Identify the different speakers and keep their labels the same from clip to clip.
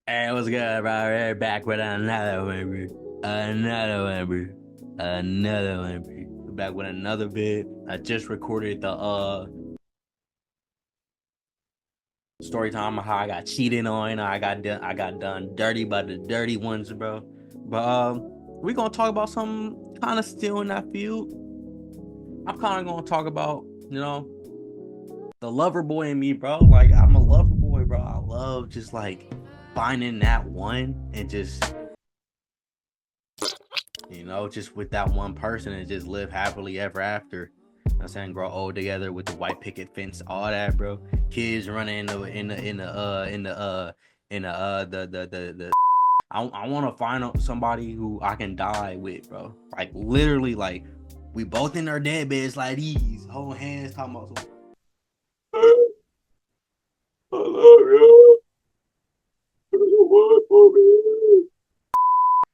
Speaker 1: Hey, what's good, bro? We're back with another one, bro. Another one, bro. Another one, bro. We're back with another bit. I just recorded the story time of how I got cheated on. I got done dirty by the dirty ones, bro. But we gonna talk about something kind of still in that field. I'm kind of gonna talk about, the lover boy in me, bro. Like I'm a lover boy, bro. I love just like finding that one and just just with that one person and just live happily ever after. I'm saying grow old together with the white picket fence, all that, bro. Kids running in the I want to find out somebody who I can die with, bro. Like literally, like we both in our dead beds like these, holding hands, talking about some. I love you.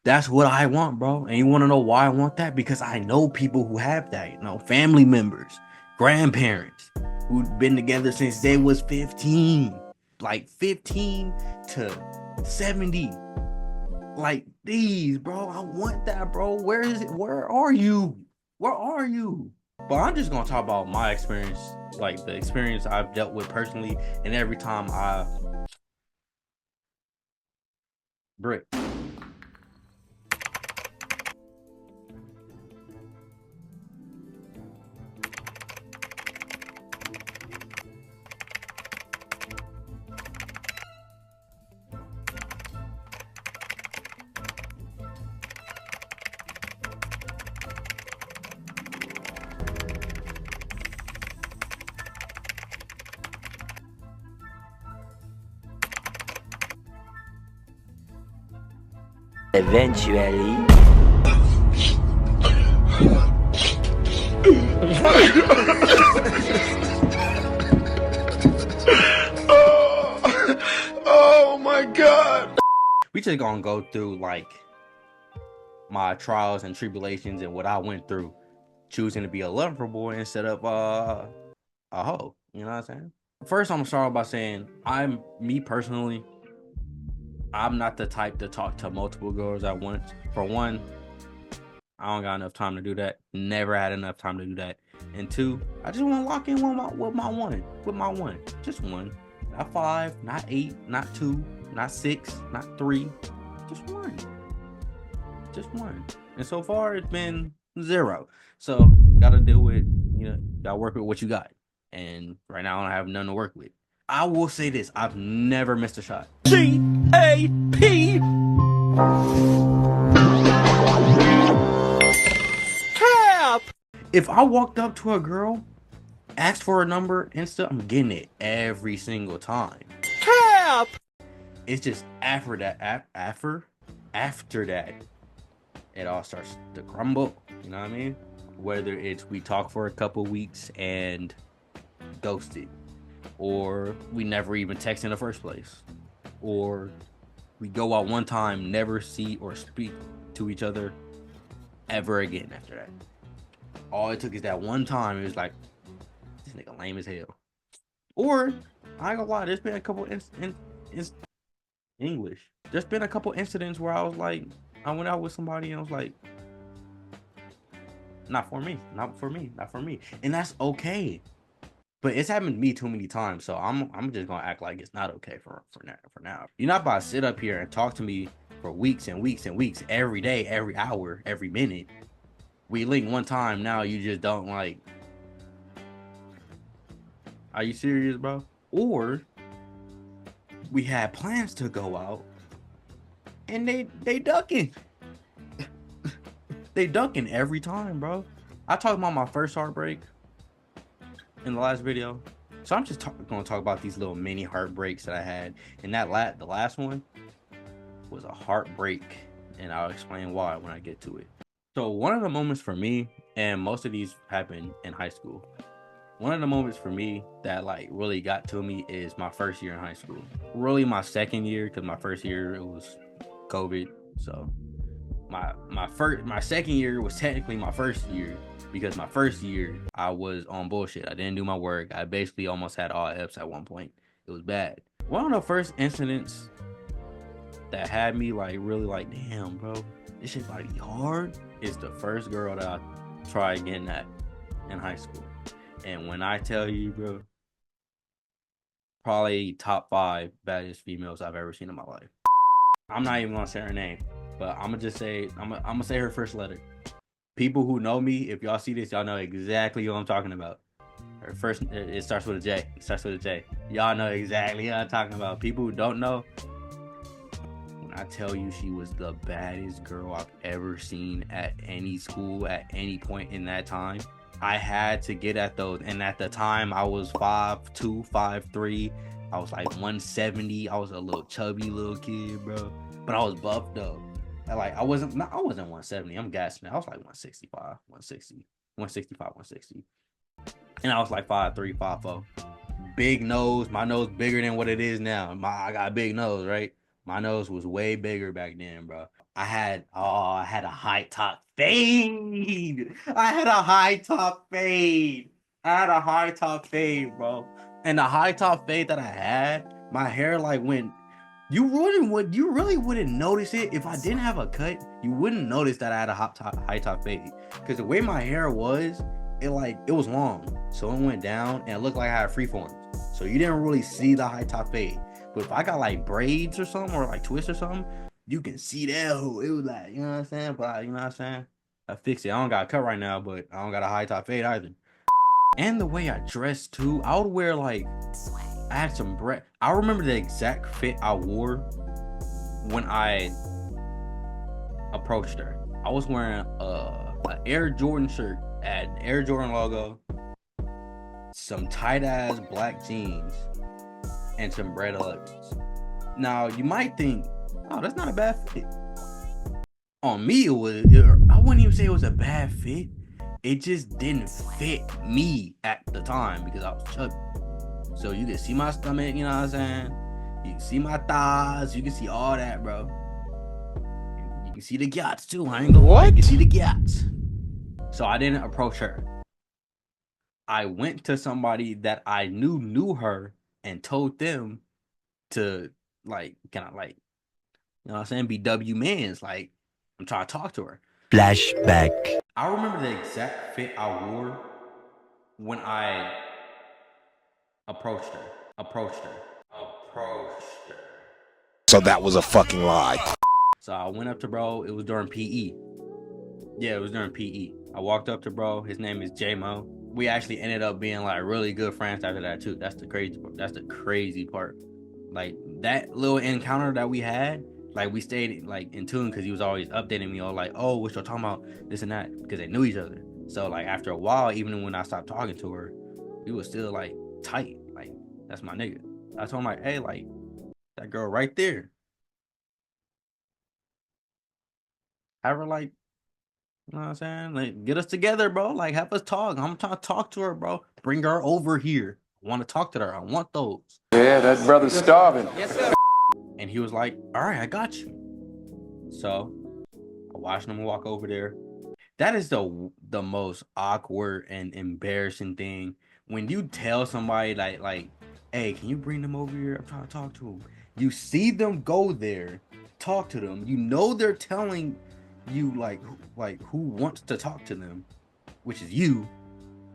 Speaker 1: That's what I want, bro. And you want to know why I want that? Because I know people who have that, family members, grandparents who've been together since they was 15, like 15 to 70. Like these, bro. I want that, bro. Where is it? Where are you? Where are you? But I'm just gonna talk about my experience, like the experience I've dealt with personally, and every time I brick.
Speaker 2: Eventually.
Speaker 1: Oh my god. We just gonna go through like my trials and tribulations and what I went through choosing to be a lover boy instead of a hoe. You know what I'm saying? First, I'm gonna start by saying me personally, I'm not the type to talk to multiple girls at once. For one, I don't got enough time to do that. Never had enough time to do that. And two, I just want to lock in with my one, just one. Not five, not eight, not two, not six, not three, just one, just one. And so far, it's been zero. So gotta deal with, gotta work with what you got. And right now, I don't have none to work with. I will say this: I've never missed a shot. GAP. If I walked up to a girl, asked for a number, I'm getting it every single time. Cap. It's just after that, after that, it all starts to crumble. You know what I mean? Whether it's we talk for a couple weeks and ghosted, or we never even text in the first place, or we go out one time, never see or speak to each other ever again after that. All it took is that one time. It was like, this nigga lame as hell. Or, I ain't gonna lie, there's been a couple English. There's been a couple incidents where I was like, I went out with somebody and I was like, not for me, not for me, not for me. And that's okay. But it's happened to me too many times, so I'm just gonna act like it's not okay for now. You're not about to sit up here and talk to me for weeks and weeks and weeks, every day, every hour, every minute. We link one time, now you just don't like. Are you serious, bro? Or we had plans to go out and they ducking. They ducking every time, bro. I talked about my first heartbreak in the last video. So I'm just gonna talk about these little mini heartbreaks that I had. And the last one was a heartbreak, and I'll explain why when I get to it. So one of the moments for me, and most of these happened in high school. One of the moments for me that like really got to me is my first year in high school. Really my second year, because my first year it was COVID. So my second year was technically my first year, because my first year I was on bullshit. I didn't do my work. I basically almost had all F's at one point. It was bad. One of the first incidents that had me like really like, damn, bro, this shit might be hard, is the first girl that I tried getting at in high school. And when I tell you, bro, probably top 5 baddest females I've ever seen in my life. I'm not even gonna say her name, but I'm gonna just say I'm gonna say her first letter. People who know me, if y'all see this, y'all know exactly who I'm talking about. Her first, it starts with a J. It starts with a J. Y'all know exactly who I'm talking about. People who don't know, when I tell you she was the baddest girl I've ever seen at any school at any point in that time, I had to get at those. And at the time, I was 5'2", 5'3". I was like 170. I was a little chubby little kid, bro. But I was buffed up. And like I wasn't 170. I'm gassing. I was like 165, 160, 165, 160. And I was like 5'3", 5'4". Big nose. My nose bigger than what it is now. I got a big nose, right? My nose was way bigger back then, bro. I had a high top fade. I had a high top fade. Bro. And the high top fade that I had, my hair like went. You really wouldn't notice it if I didn't have a cut. You wouldn't notice that I had a high top fade, because the way my hair was, it was long, so it went down and it looked like I had freeforms. So you didn't really see the high top fade. But if I got like braids or something, or like twists or something, you can see that. It was like, you know what I'm saying? But you know what I'm saying? I fixed it. I don't got a cut right now, but I don't got a high top fade either. And the way I dressed too, I would wear like, I had some bread. I remember the exact fit I wore when I approached her. I was wearing an Air Jordan shirt, had an Air Jordan logo, some tight ass black jeans, and some Bread 11s. Now you might think, oh, that's not a bad fit. On me, I wouldn't even say it was a bad fit. It just didn't fit me at the time because I was chubby. So you can see my stomach, you know what I'm saying? You can see my thighs, you can see all that, bro. You can see the gyats too. I ain't gonna lie, you can see the gyats. So I didn't approach her. I went to somebody that I knew her and told them to like, kind of like, you know what I'm saying, be W mans. Like, I'm trying to talk to her.
Speaker 2: Flashback.
Speaker 1: I remember the exact fit I wore when I approached her.
Speaker 3: So that was a fucking lie.
Speaker 1: So I went up to bro. It was during PE. Yeah, it was during PE. I walked up to bro. His name is J-Mo. We actually ended up being like really good friends after that too. That's the crazy part. Like that little encounter that we had, like we stayed like in tune because he was always updating me on like, oh, what y'all talking about, this and that, because they knew each other. So like after a while, even when I stopped talking to her, we was still like tight. Like, that's my nigga. I told him like, hey, like that girl right there, have her like, you know what I'm saying? Like, get us together, bro. Like, have us talk. I'm trying to talk to her, bro. Bring her over here. I want to talk to her. I want those.
Speaker 4: Yeah, that brother's starving.
Speaker 1: Yes, sir. And he was like, all right, I got you. So I watched him walk over there. That is the most awkward and embarrassing thing. When you tell somebody like, hey, can you bring them over here? I'm trying to talk to them. You see them go there, talk to them. You know they're telling you like who wants to talk to them, which is you.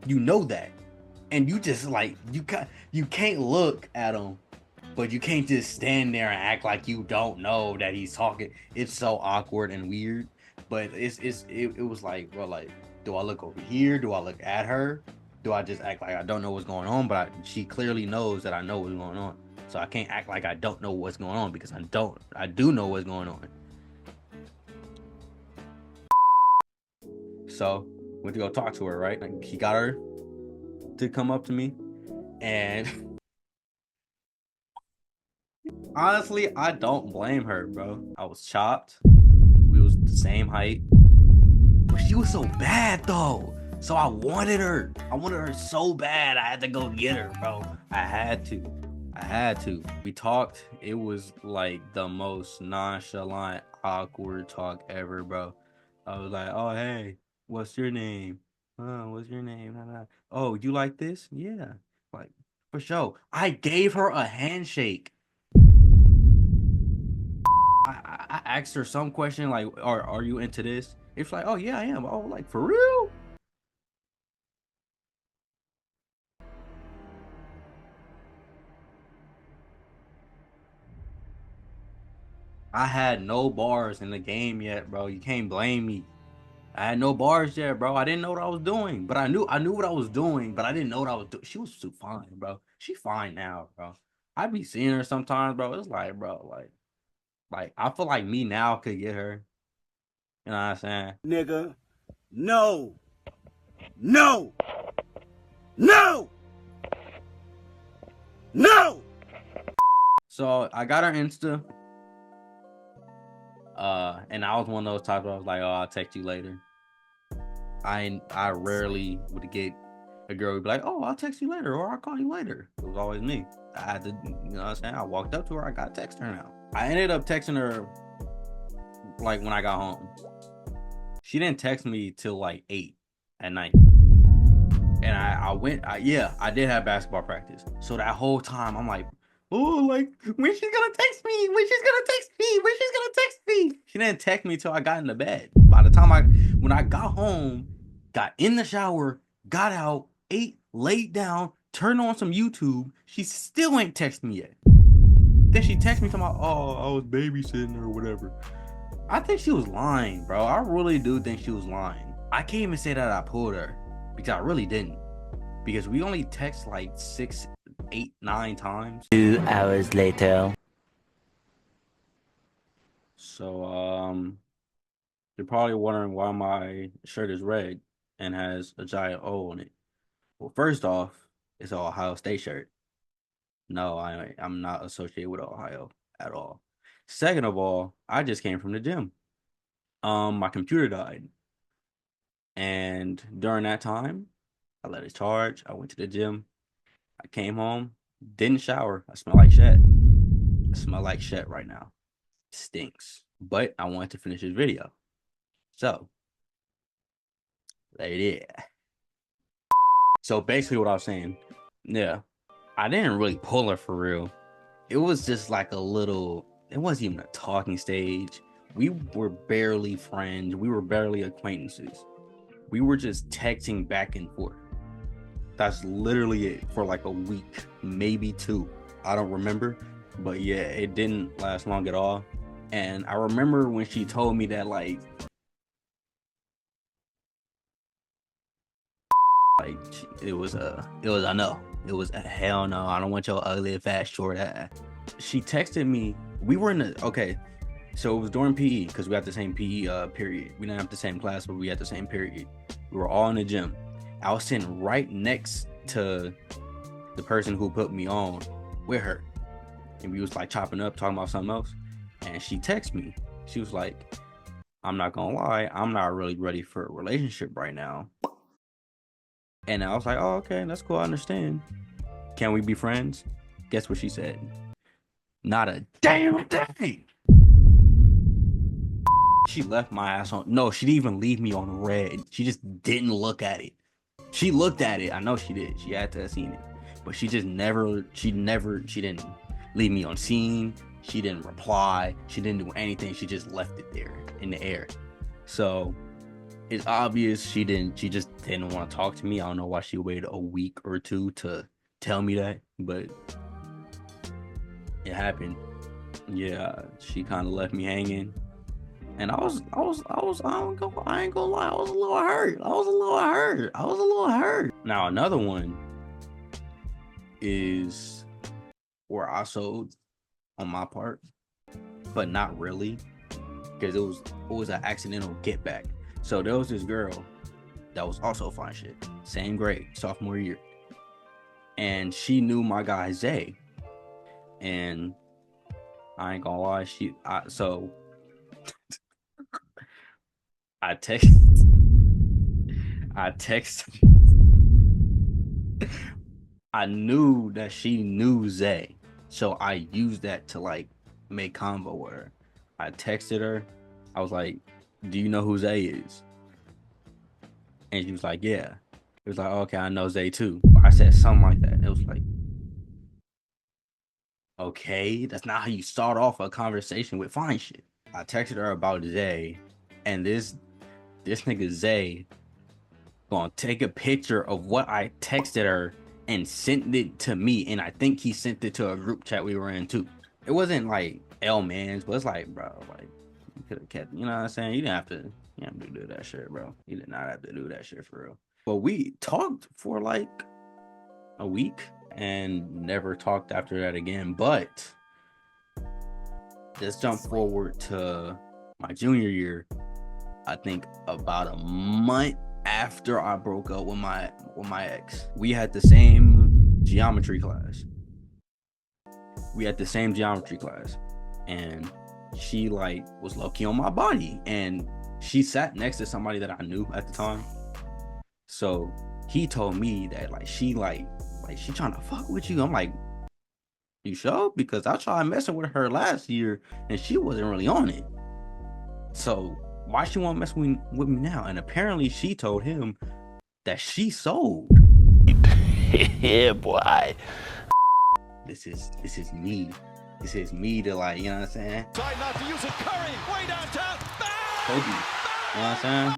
Speaker 1: You know that, and you just like you can't look at them, but you can't just stand there and act like you don't know that he's talking. It's so awkward and weird. But it was like, bro, like, do I look over here? Do I look at her? Do I just act like I don't know what's going on? But she clearly knows that I know what's going on. So I can't act like I don't know what's going on, because I do know what's going on. So went to go talk to her, right? Like, he got her to come up to me, and honestly, I don't blame her, bro. I was chopped. We was the same height. But she was so bad though. So I wanted her. I wanted her so bad. I had to go get her, bro. I had to. We talked. It was like the most nonchalant, awkward talk ever, bro. I was like, oh, hey, what's your name? What's your name? Oh, you like this? Yeah. Like, for sure. I gave her a handshake. I asked her some question like, are you into this? It's like, oh yeah, I am. Oh, like for real? I had no bars in the game yet, bro. You can't blame me. I had no bars yet, bro. I didn't know what I was doing, but I knew what I was doing, but I didn't know what I was doing. She was too fine, bro. She fine now, bro. I be seeing her sometimes, bro. It's like, bro, like I feel like me now could get her. You know what I'm saying?
Speaker 5: Nigga, no, no, no, no.
Speaker 1: So I got her Insta. And I was one of those types where I was like, oh, I'll text you later. I rarely would get a girl would be like, oh, I'll text you later or I'll call you later. It was always me. I had to, you know what I'm saying? I walked up to her, I got to text her now. I ended up texting her like when I got home. She didn't text me till like 8 at night. And I did have basketball practice. So that whole time I'm like, oh, like when she's gonna text me, when she's gonna text me, when she's gonna text me. She didn't text me till I got into bed. By the time when I got home, got in the shower, got out, ate, laid down, turned on some YouTube, she still ain't text me yet. Then she texted me talking about, oh, I was babysitting or whatever. I think she was lying, bro. I really do think she was lying. I can't even say that I pulled her because I really didn't. Because we only text like 6, 8, 9 times.
Speaker 2: 2 hours later.
Speaker 1: So, you're probably wondering why my shirt is red and has a giant O on it. Well, first off, it's an Ohio State shirt. No, I'm not associated with Ohio at all. Second of all, I just came from the gym. My computer died. And during that time, I let it charge. I went to the gym. I came home, didn't shower. I smell like shit. I smell like shit right now. It stinks. But I wanted to finish this video. So, there it is. So basically what I was saying, yeah, I didn't really pull her for real. It was just like a little, it wasn't even a talking stage. We were barely friends. We were barely acquaintances. We were just texting back and forth. That's literally it for like a week, maybe 2. I don't remember, but yeah, it didn't last long at all. And I remember when she told me that like it was a no. It was a hell no. I don't want your ugly fat short ass. She texted me. We were in the okay. So it was during PE because we had the same PE period. We didn't have the same class, but we had the same period. We were all in the gym. I was sitting right next to the person who put me on with her. And we was like chopping up, talking about something else. And she texted me. She was like, I'm not gonna lie, I'm not really ready for a relationship right now. And I was like, oh, okay, that's cool, I understand. Can we be friends? Guess what she said? Not a damn thing. She left my ass on. No, she didn't even leave me on red. She just didn't look at it. She looked at it. I know she did. She had to have seen it. But she just never, she didn't leave me on scene. She didn't reply. She didn't do anything. She just left it there in the air. So it's obvious she just didn't want to talk to me. I don't know why she waited a week or 2 to tell me that, but it happened. Yeah, she kind of left me hanging. And I ain't gonna lie, I was a little hurt. Now another one is where I sold on my part, but not really, because it was an accidental get back. So there was this girl that was also fine shit, same grade, sophomore year, and she knew my guy Zay, and I ain't gonna lie, I texted. I knew that she knew Zay, so I used that to like make convo with her. I texted her. I was like, "Do you know who Zay is?" And she was like, "Yeah." It was like, "Okay, I know Zay too." I said something like that. It was like, Okay, that's not how you start off a conversation with fine shit. I texted her about Zay, and this nigga Zay gonna take a picture of what I texted her and sent it to me, and I think he sent it to a group chat we were in too. It wasn't like L man's, but it's like, bro, like you could have kept, you know what I'm saying? You didn't have to do that shit, bro. You did not have to do that shit for real. But we talked for like a week and never talked after that again. But let's jump forward to my junior year. I think about a month after I broke up with my ex, we had the same geometry class. And she like was low-key on my body, and she sat next to somebody that I knew at the time. So he told me that like she trying to fuck with you. I'm like, you sure? Because I tried messing with her last year and she wasn't really on it. So why she want to mess with me now? And apparently she told him that she sold.
Speaker 2: Yeah, boy.
Speaker 1: This is me. This is me to like, you know what I'm saying?
Speaker 5: Try not to use it. Curry, way downtown.
Speaker 1: Told you. You know what I'm saying?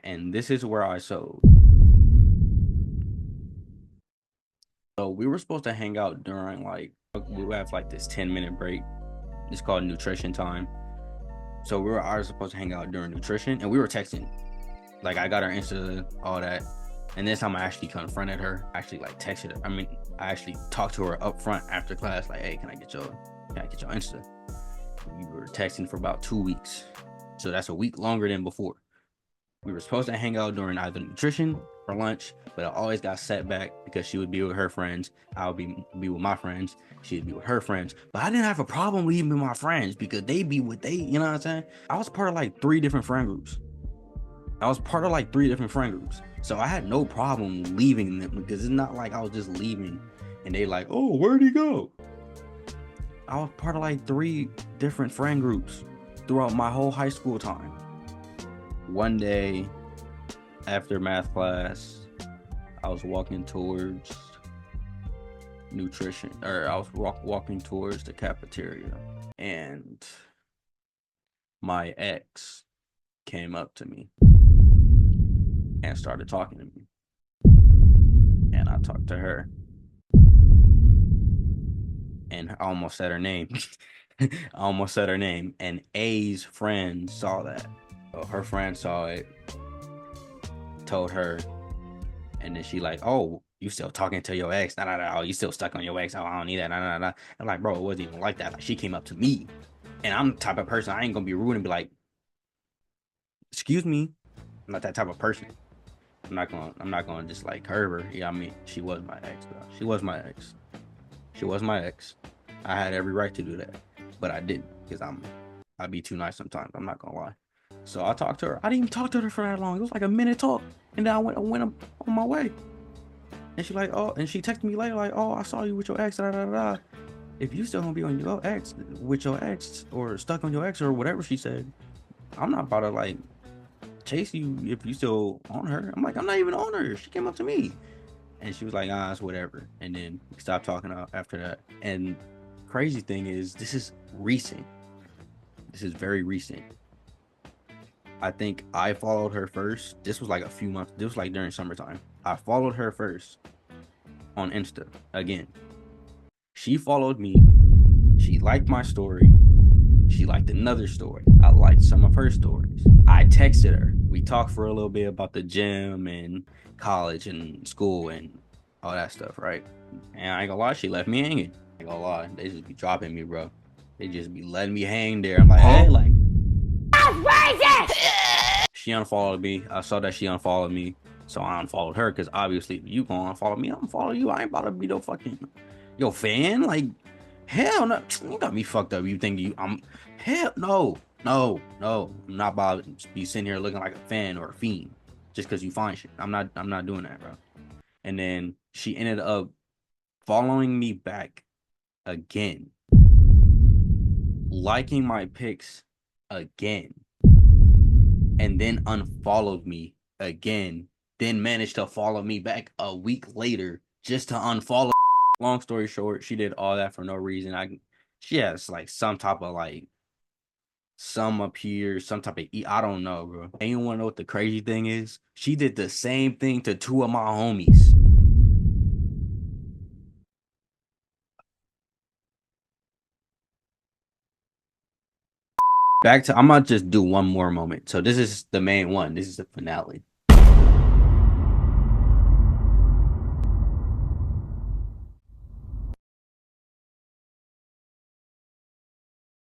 Speaker 1: And this is where I sold. So we were supposed to hang out during like, we would have like this 10-minute break. It's called nutrition time. So I was supposed to hang out during nutrition, and we were texting. Like I got her Insta, all that. And this time I actually confronted her. I actually like texted her. I mean, I actually talked to her up front after class, like, hey, can I get your Insta? We were texting for about 2 weeks. So that's a week longer than before. We were supposed to hang out during either nutrition or lunch, but I always got set back because she would be with her friends. I would be with my friends. She'd be with her friends. But I didn't have a problem leaving my friends because they be with you know what I'm saying? I was part of like 3 different friend groups. So I had no problem leaving them because it's not like I was just leaving and they like, oh, where'd he go? I was part of like 3 different friend groups throughout my whole high school time. One day after math class, I was walking towards nutrition, or I was walking towards the cafeteria, and my ex came up to me and started talking to me, and I talked to her, and I almost said her name. And A's friend saw that. Her friend saw it, told her, and then she like, oh, you still talking to your ex? Oh, you still stuck on your ex? Oh, I don't need that. I'm like, bro, it wasn't even like that. Like, she came up to me, and I'm the type of person, I ain't gonna be rude and be like, excuse me. I'm not that type of person. I'm not gonna just like curb her. Yeah, I mean, she was my ex, bro. She was my ex. I had every right to do that, but I didn't, because I'd be too nice sometimes. I'm not gonna lie. So I talked to her. I didn't even talk to her for that long. It was like a minute talk, and then I went on my way. And she like, oh, and she texted me later like, oh, I saw you with your ex. If you still gonna be on your ex, with your ex, or stuck on your ex, or whatever she said, I'm not about to like chase you if you still on her. I'm like, I'm not even on her. She came up to me, and she was like, it's whatever. And then we stopped talking after that. And crazy thing is, this is recent. This is very recent. I think I followed her first. This was like a few months. This was like during summertime. I followed her first on Insta again. She followed me. She liked my story. She liked another story. I liked some of her stories. I texted her. We talked for a little bit about the gym and college and school and all that stuff, right? And I ain't gonna lie, she left me hanging. I ain't gonna lie, they just be dropping me, bro. They just be letting me hang there. I'm like, hey, like, she unfollowed me. I saw that she unfollowed me, so I unfollowed her, because obviously if you gonna unfollow me, I'm gonna follow you. I ain't about to be no fucking fan. Like, hell no. You got me fucked up. You think hell no. I'm not about to be sitting here looking like a fan or a fiend just because you find shit. I'm not doing that, bro. And then she ended up following me back again, liking my pics again, and then unfollowed me again, then managed to follow me back a week later just to unfollow. long story short, she did all that for no reason. She has like some type of like some up here, some type of I don't know, bro. And you want to know what the crazy thing is? She did the same thing to two of my homies. I'm gonna just do one more moment. So this is the main one. This is the finale.